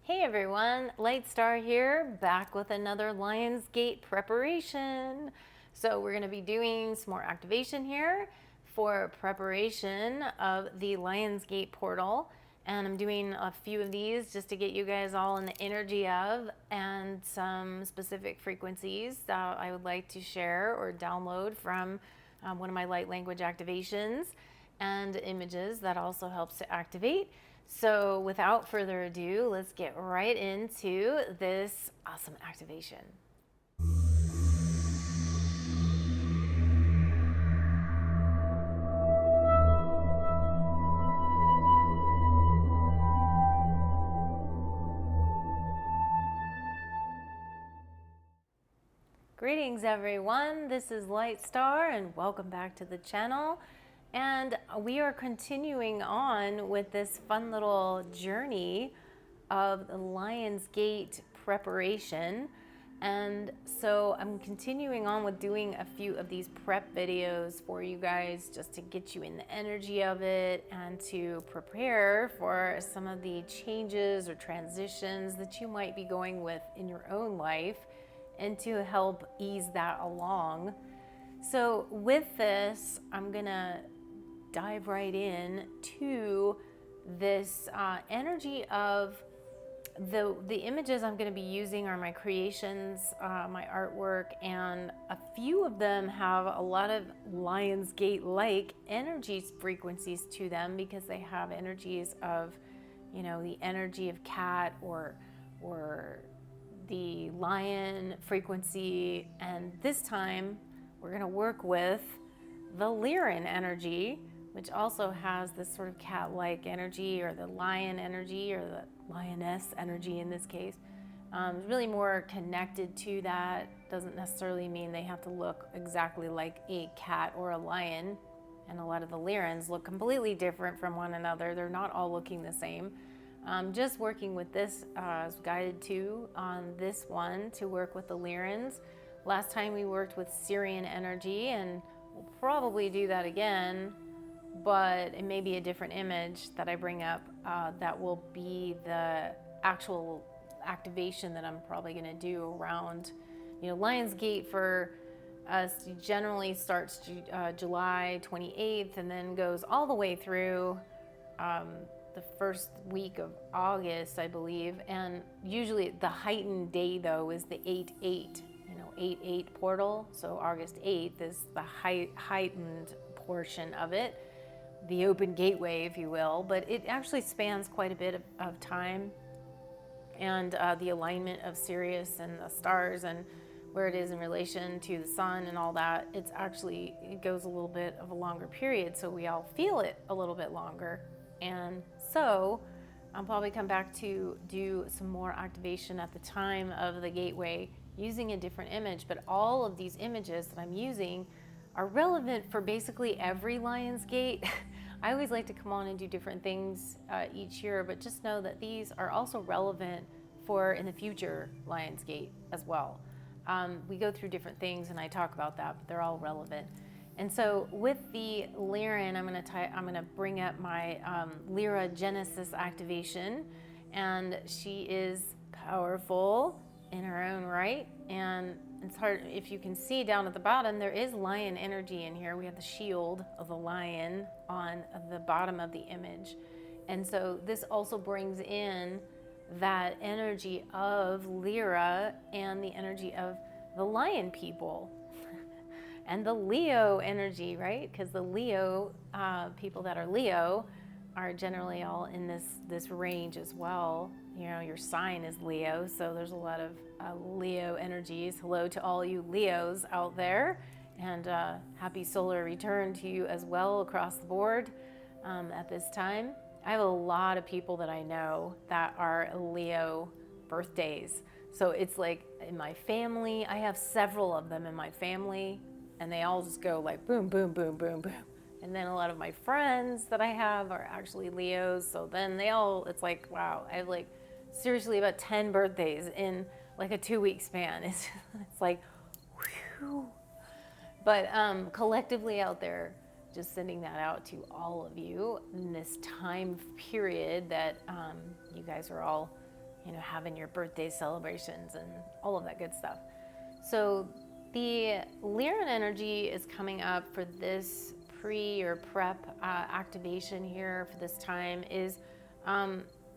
Hey everyone, Lightstar here, back with another Lionsgate preparation. So we're going to be doing some more activation here for preparation of the Lionsgate portal. And I'm doing a few of these just to get you guys all in the energy of, and some specific frequencies that I would like to share or download from one of my light language activations, and images that also helps to activate. So without further ado, let's get right into this awesome activation. Greetings everyone, this is Lightstar and welcome back to the channel. And we are continuing on with this fun little journey of the Lionsgate preparation. And so I'm continuing on with doing a few of these prep videos for you guys just to get you in the energy of it and to prepare for some of the changes or transitions that you might be going with in your own life, and to help ease that along. So with this, I'm gonna dive right in to this energy of the images I'm going to be using are my creations, my artwork, and a few of them have a lot of Lionsgate-like energies, frequencies to them, because they have energies of, you know, the energy of cat or the lion frequency. And this time we're going to work with the Lyran energy, which also has this sort of cat-like energy, or the lion energy, or the lioness energy in this case. It's really more connected to that. Doesn't necessarily mean they have to look exactly like a cat or a lion. And a lot of the Lyrans look completely different from one another. They're not all looking the same. Just working with this, I was guided to on this one to work with the Lyrans. Last time we worked with Syrian energy, and we'll probably do that again, but it may be a different image that I bring up that will be the actual activation that I'm probably going to do around, you know, Lionsgate for us generally starts July 28th and then goes all the way through the first week of August, I believe. And usually the heightened day though is the 8/8, you know, 8/8 portal. So August 8th is the heightened portion of it, the open gateway, if you will. But it actually spans quite a bit of time, and the alignment of Sirius and the stars and where it is in relation to the sun and all that, it goes a little bit of a longer period, so we all feel it a little bit longer. And so I'll probably come back to do some more activation at the time of the gateway using a different image. But all of these images that I'm using are relevant for basically every Lionsgate. I always like to come on and do different things each year, but just know that these are also relevant for in the future Lionsgate as well. We go through different things and I talk about that, but they're all relevant. And so with the Lyran, I'm gonna bring up my Lyra Genesis Activation, and she is powerful in her own right. And it's hard, if you can see down at the bottom, there is lion energy in here. We have the shield of the lion on the bottom of the image. And so this also brings in that energy of Lyra and the energy of the lion people and the Leo energy, right? Because the Leo, people that are Leo are generally all in this range as well. You know, your sign is Leo, so there's a lot of Leo energies. Hello to all you Leos out there, and happy solar return to you as well across the board at this time. I have a lot of people that I know that are Leo birthdays. So it's like in my family, I have several of them in my family, and they all just go like boom, boom, boom, boom, boom. And then a lot of my friends that I have are actually Leos. So then it's like, wow, I have like seriously about 10 birthdays in like a 2-week span. It's like, whew. But collectively out there, just sending that out to all of you in this time period that you guys are all, having your birthday celebrations and all of that good stuff. So the Lyran energy is coming up for this pre or prep activation here for this time is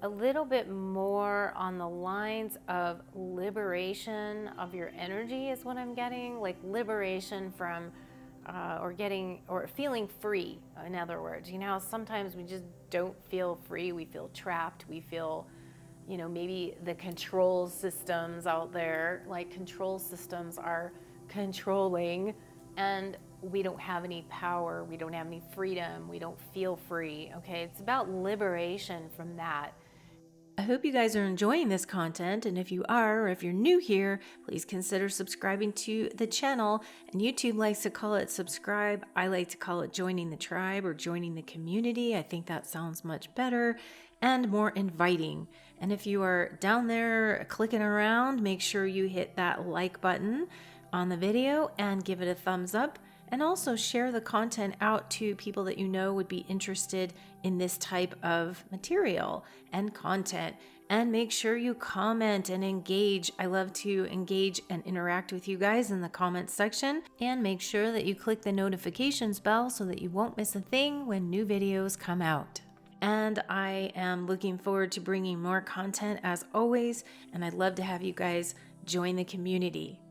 a little bit more on the lines of liberation of your energy is what I'm getting, like liberation from or feeling free. In other words, sometimes we just don't feel free. We feel trapped. We feel, maybe the control systems out there, like control systems are controlling, and we don't have any power. We don't have any freedom. We don't feel free. Okay. It's about liberation from that. I hope you guys are enjoying this content, and if you are, or if you're new here, please consider subscribing to the channel. And YouTube likes to call it subscribe. I like to call it joining the tribe or joining the community. I think that sounds much better and more inviting. And if you are down there clicking around, make sure you hit that like button on the video and give it a thumbs up. And also share the content out to people that you know would be interested in this type of material and content. And make sure you comment and engage. I love to engage and interact with you guys in the comments section. And make sure that you click the notifications bell so that you won't miss a thing when new videos come out. And I am looking forward to bringing more content as always. And I'd love to have you guys join the community.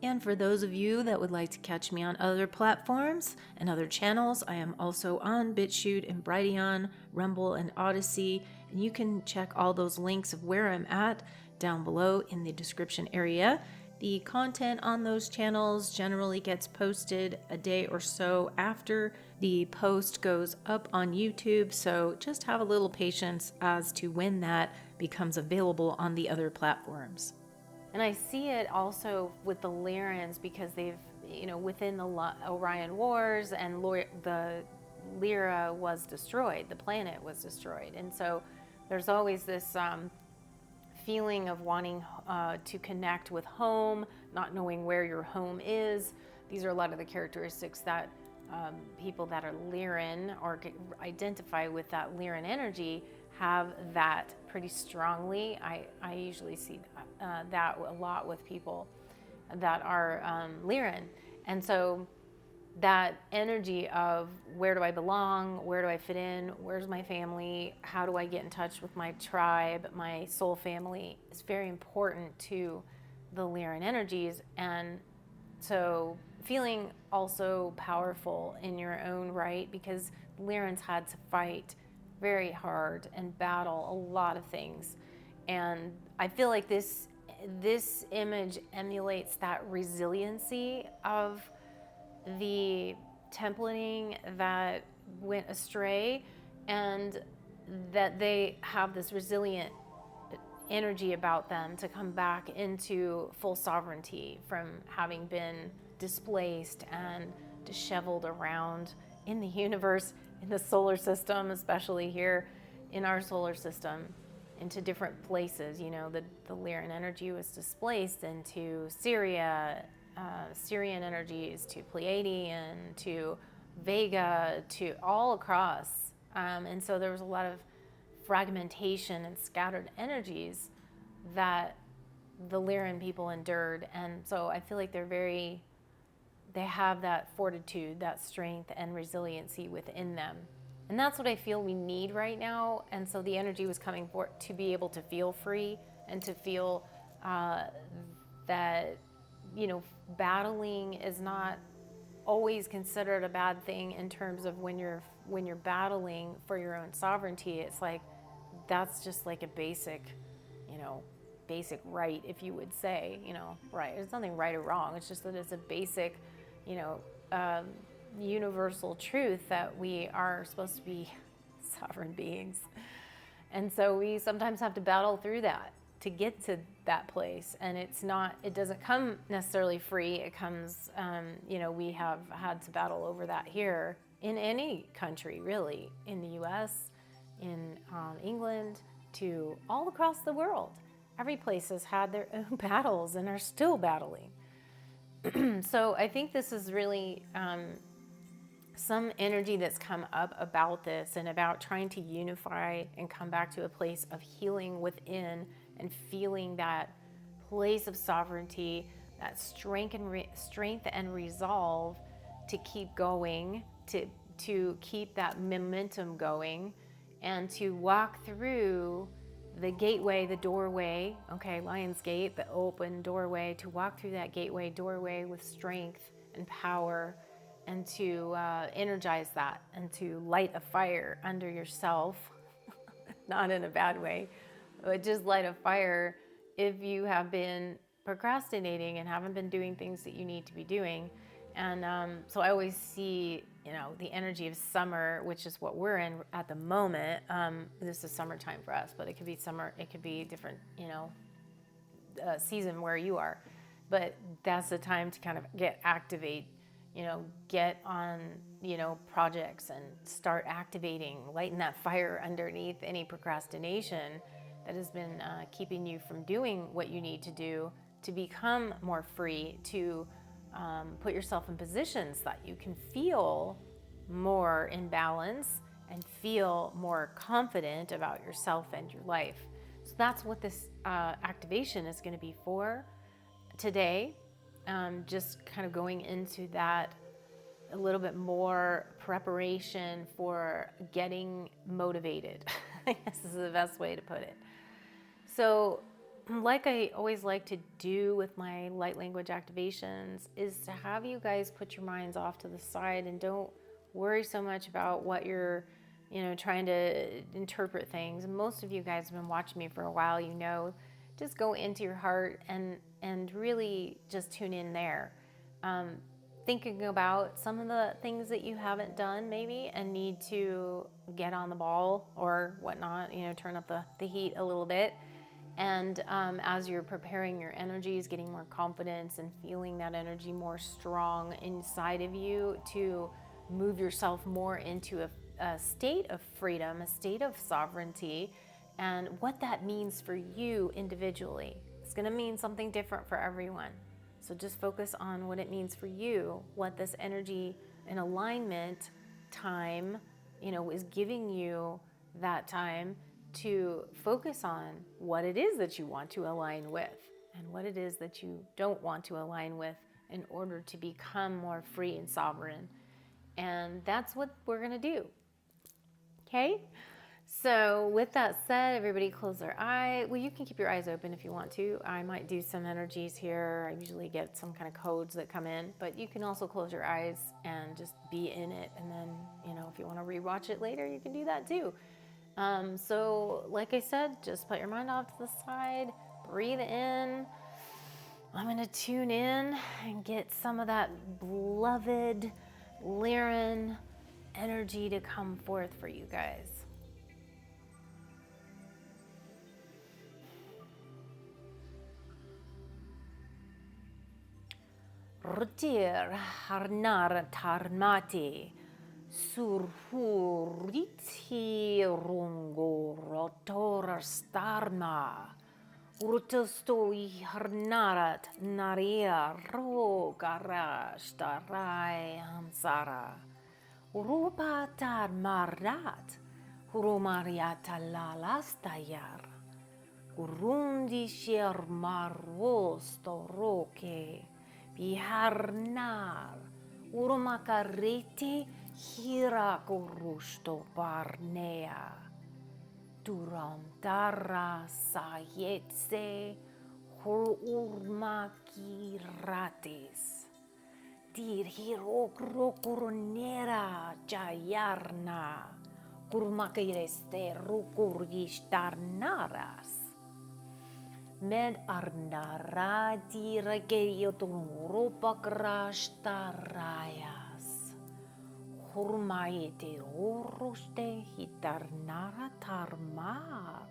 And for those of you that would like to catch me on other platforms and other channels, I am also on BitChute and Brighteon, Rumble, and Odyssey. And you can check all those links of where I'm at down below in the description area. The content on those channels generally gets posted a day or so after the post goes up on YouTube. So just have a little patience as to when that becomes available on the other platforms. And I see it also with the Lyrans because they've, within the Orion Wars and the Lyra was destroyed, the planet was destroyed. And so there's always this feeling of wanting to connect with home, not knowing where your home is. These are a lot of the characteristics that people that are Lyran or identify with that Lyran energy have that pretty strongly. I usually see that a lot with people that are Lyran. And so that energy of where do I belong, where do I fit in, where's my family, how do I get in touch with my tribe, my soul family, is very important to the Lyran energies. And so feeling also powerful in your own right, because Lyrans had to fight very hard and battle a lot of things. And I feel like this image emulates that resiliency of the templating that went astray, and that they have this resilient energy about them to come back into full sovereignty from having been displaced and disheveled around in the universe, in the solar system, especially here in our solar system, into different places. The Lyran energy was displaced into Syria, Syrian energies to Pleiadian, to Vega, to all across. And so there was a lot of fragmentation and scattered energies that the Lyran people endured. And so I feel like they have that fortitude, that strength and resiliency within them. And that's what I feel we need right now. And so the energy was coming for to be able to feel free and to feel that, battling is not always considered a bad thing in terms of when you're battling for your own sovereignty. It's like, that's just like a basic right, if you would say, right. There's nothing right or wrong. It's just that it's a basic, universal truth that we are supposed to be sovereign beings. And so we sometimes have to battle through that to get to that place. And it doesn't come necessarily free. It comes, we have had to battle over that here in any country, really, in the US, in England, to all across the world. Every place has had their own battles and are still battling. So I think this is really some energy that's come up about this and about trying to unify and come back to a place of healing within and feeling that place of sovereignty, that strength and resolve to keep going, to keep that momentum going, and to walk through the gateway, the doorway, okay, Lionsgate, the open doorway, to walk through that gateway, doorway with strength and power, and to energize that, and to light a fire under yourself, not in a bad way, but just light a fire if you have been procrastinating and haven't been doing things that you need to be doing. And so I always see, the energy of summer, which is what we're in at the moment. This is summertime for us, but it could be summer, it could be different, season where you are. But that's the time to kind of activate, get on, projects and start activating, lighting that fire underneath any procrastination that has been keeping you from doing what you need to do to become more free, to put yourself in positions that you can feel more in balance and feel more confident about yourself and your life. So that's what this activation is going to be for today. Just kind of going into that a little bit more preparation for getting motivated. I guess this is the best way to put it. So, like I always like to do with my light language activations, is to have you guys put your minds off to the side and don't worry so much about what you're, trying to interpret things. And most of you guys have been watching me for a while, just go into your heart and really just tune in there. Thinking about some of the things that you haven't done maybe and need to get on the ball or whatnot, turn up the heat a little bit. And as you're preparing your energies, getting more confidence and feeling that energy more strong inside of you to move yourself more into a state of freedom, a state of sovereignty, and what that means for you individually. It's going to mean something different for everyone. So just focus on what it means for you, what this energy and alignment time, is giving you that time to focus on what it is that you want to align with and what it is that you don't want to align with in order to become more free and sovereign. And that's what we're going to do. Okay? So with that said, everybody close their eye. Well, you can keep your eyes open if you want to. I might do some energies here. I usually get some kind of codes that come in, but you can also close your eyes and just be in it. And then, if you want to rewatch it later, you can do that too. So like I said, just put your mind off to the side, breathe in. I'm going to tune in and get some of that beloved Lyran energy to come forth for you guys. Rutir harnar tarmati surhuriti rungo rotor starma urtostoi harnarat naria rogara starai hamsara urupatar marat urumariata lalastayar urundi sher marosto roke biharnar urumakarete hira korusto barnea duram dara sayetse urmakiratis dir hiro krokuronera jayarna kurmakireste rukurgishtarnaras med arnara dirageyotumurupakrastarayas hurmayete uruste hitarnara tarmar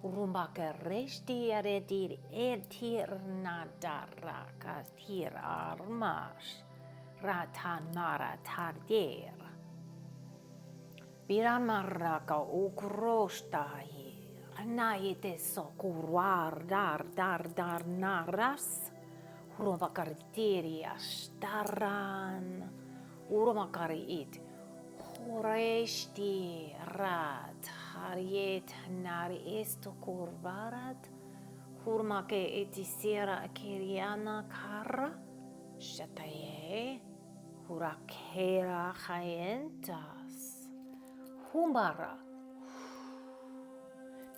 urumbakaresti aredir etirnadara katir armash ratanara tardir biranmaraka ukrostahi Naite sokurar dar naras uromakariteria staran uromakariit horesti rat tariet nari esto kurvarat. Hurmake etisera akeriana kara. Shataye. Hurakera hayentas. Humbara.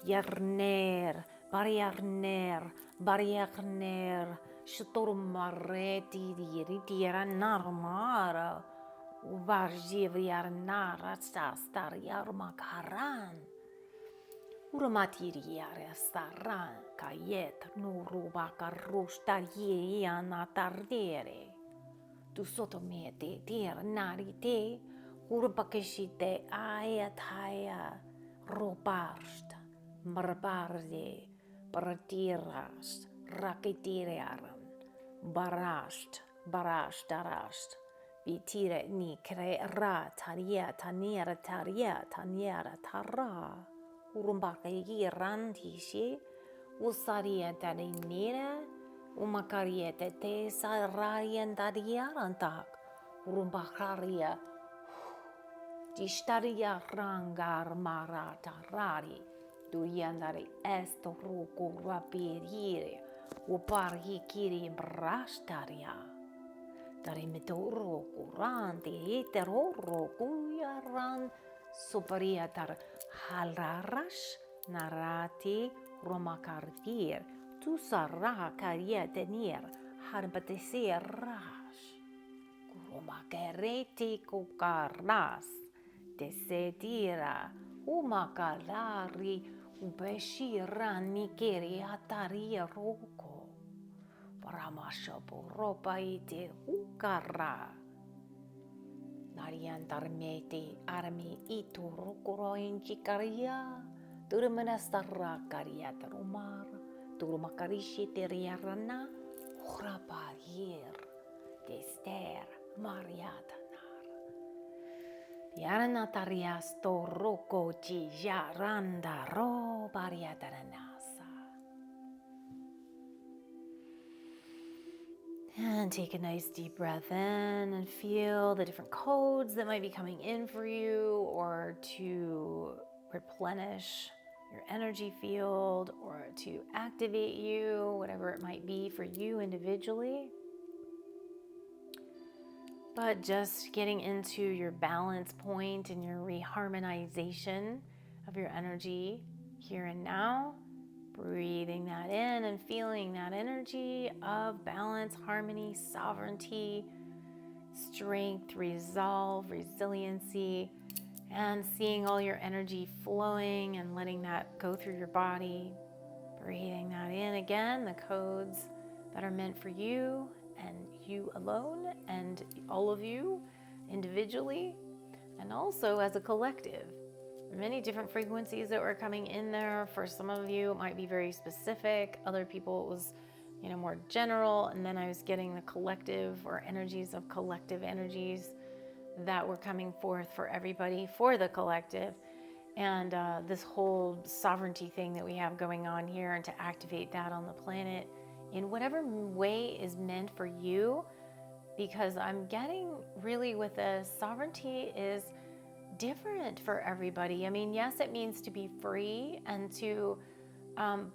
Yarner. Barriarner. Shtormareti diritiera narmara. Uvarjivriar narasta stariar makaran. Uramatiria staran kayet nuruba rustaria tardere. Tu sotomete dir narite urpakeshite ayataya robarst marbarde partirast raketiriaran barashtarast vitire ni kre ra taria taniera tara urumbake rantishi usaria tarinira umakariete te sararian dadiarantak urumbakaria distaria rangar maratarari duyandari esto ruku rapirire upari kiri brastaria dari metoro kuranti heteroro kuyaran superiatar halarash narati romakartir tu sarra karia tenir harbateser rash kuromakereti kukaras desetira umakalari ubeshirani keri ataria roko paramashapo ropa ite ukara nariantarmeti armi itu rokoro inchikaria turmenastarra karia tarumar turmakarishi teriarana hraparir dester mariatanar yarana tariasto roko chijaranda ro bariataranasa. And take a nice deep breath in and feel the different codes that might be coming in for you, or to replenish your energy field, or to activate you, whatever it might be for you individually. But just getting into your balance point and your reharmonization of your energy here and now. Breathing that in and feeling that energy of balance, harmony, sovereignty, strength, resolve, resiliency, and seeing all your energy flowing and letting that go through your body. Breathing that in again, the codes that are meant for you and you alone and all of you individually and also as a collective. Many different frequencies that were coming in there. For some of you, it might be very specific. Other people, it was, more general. And then I was getting the collective or energies of collective energies that were coming forth for everybody, for the collective. And this whole sovereignty thing that we have going on here, and to activate that on the planet in whatever way is meant for you. Because I'm getting really with this, sovereignty is different for everybody. I mean, yes, it means to be free and to,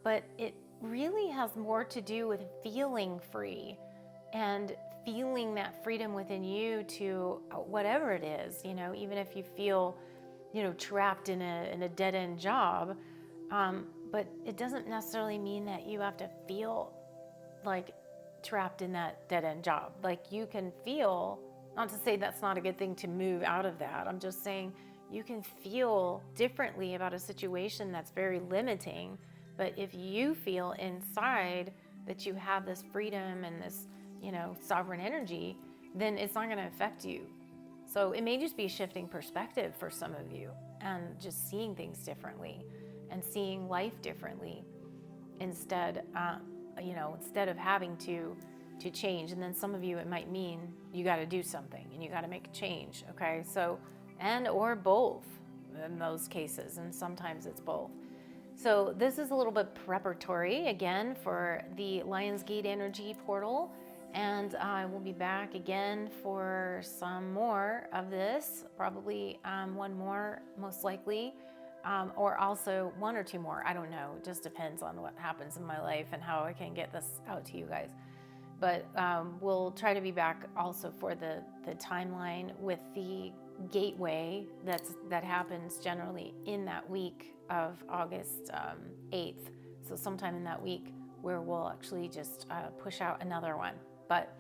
but it really has more to do with feeling free and feeling that freedom within you to whatever it is, even if you feel, trapped in a dead end job. But it doesn't necessarily mean that you have to feel like trapped in that dead end job. Like you can feel, not to say that's not a good thing to move out of that. I'm just saying you can feel differently about a situation that's very limiting. But if you feel inside that you have this freedom and this, sovereign energy, then it's not going to affect you. So it may just be shifting perspective for some of you and just seeing things differently and seeing life differently instead, instead of having to change. And then some of you, it might mean you got to do something and you got to make a change. Okay. So, and, or both in those cases. And sometimes it's both. So this is a little bit preparatory again for the Lionsgate energy portal. And I will be back again for some more of this, probably one more most likely or also 1 or 2 more. I don't know. It just depends on what happens in my life and how I can get this out to you guys. But we'll try to be back also for the timeline with the gateway that happens generally in that week of August 8th. So sometime in that week where we'll actually just push out another one. But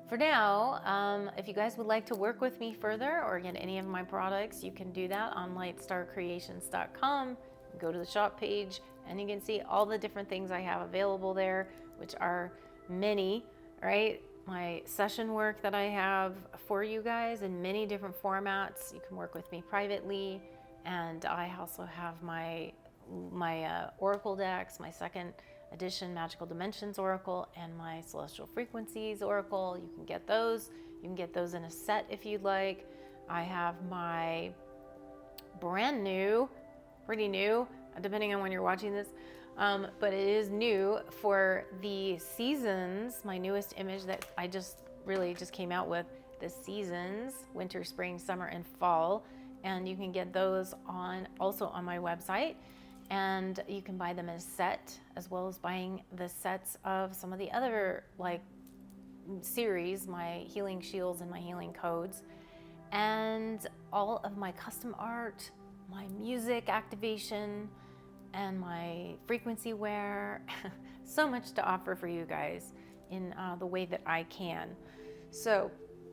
for now, if you guys would like to work with me further or get any of my products, you can do that on lightstarcreations.com. Go to the shop page and you can see all the different things I have available there, which are many, right? My session work that I have for you guys in many different formats. You can work with me privately. And I also have my Oracle decks, my 2nd edition Magical Dimensions Oracle and my Celestial Frequencies Oracle. You can get those. You can get those in a set if you'd like. I have my brand new, pretty new, depending on when you're watching this, but it is new for the seasons, my newest image that I just came out with, the seasons, winter, spring, summer, and fall. And you can get those also on my website. And you can buy them in a set, as well as buying the sets of some of the other series, my healing shields and my healing codes, and all of my custom art, my music activation, and my frequency wear. So much to offer for you guys in the way that I can. So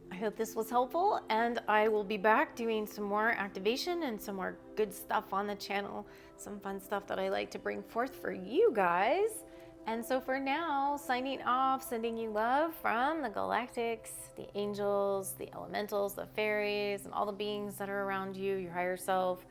I hope this was helpful, and I will be back doing some more activation and some more good stuff on the channel, some fun stuff that I like to bring forth for you guys. And so for now, signing off, sending you love from the galactics, the angels, the elementals, the fairies, and all the beings that are around you, your higher self.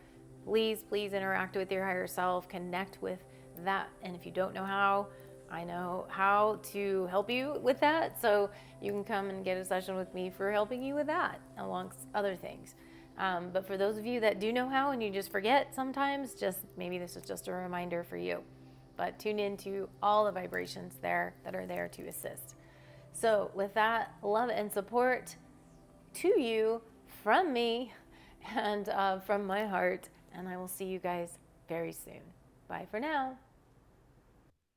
Please interact with your higher self, connect with that. And if you don't know how, I know how to help you with that. So you can come and get a session with me for helping you with that, amongst other things. But for those of you that do know how and you just forget sometimes, maybe this is just a reminder for you. But tune into all the vibrations there that are there to assist. So with that, love and support to you from me and from my heart. And I will see you guys very soon. Bye for now.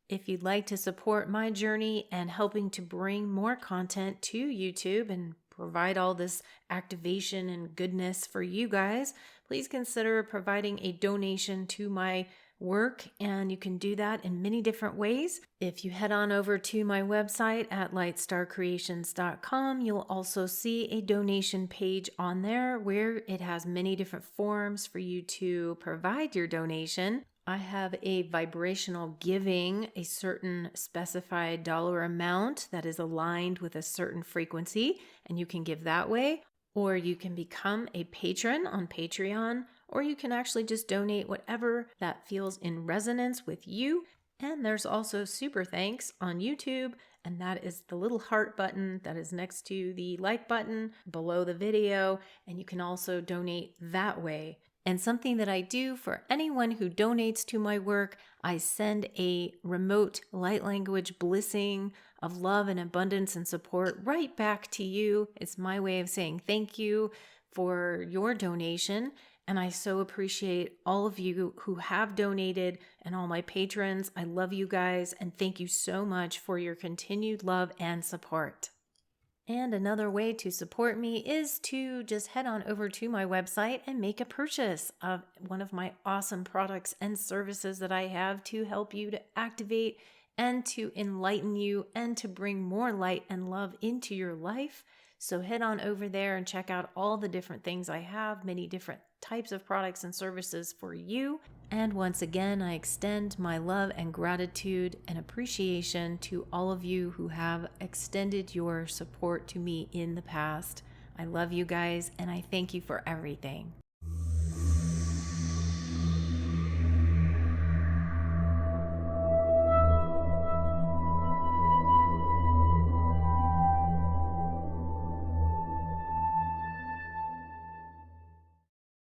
If you'd like to support my journey and helping to bring more content to YouTube and provide all this activation and goodness for you guys, please consider providing a donation to my work, and you can do that in many different ways. If you head on over to my website at lightstarcreations.com, you'll also see a donation page on there where it has many different forms for you to provide your donation. I have a vibrational giving, a certain specified dollar amount that is aligned with a certain frequency, and you can give that way. Or you can become a patron on Patreon, or you can actually just donate whatever that feels in resonance with you. And there's also super thanks on YouTube, and that is the little heart button that is next to the like button below the video, and you can also donate that way. And something that I do for anyone who donates to my work, I send a remote light language blessing of love and abundance and support right back to you. It's my way of saying thank you for your donation. And I so appreciate all of you who have donated and all my patrons. I love you guys, and thank you so much for your continued love and support. And another way to support me is to just head on over to my website and make a purchase of one of my awesome products and services that I have to help you to activate and to enlighten you and to bring more light and love into your life. So head on over there and check out all the different things I have, many different types of products and services for you. And once again, I extend my love and gratitude and appreciation to all of you who have extended your support to me in the past. I love you guys, and I thank you for everything.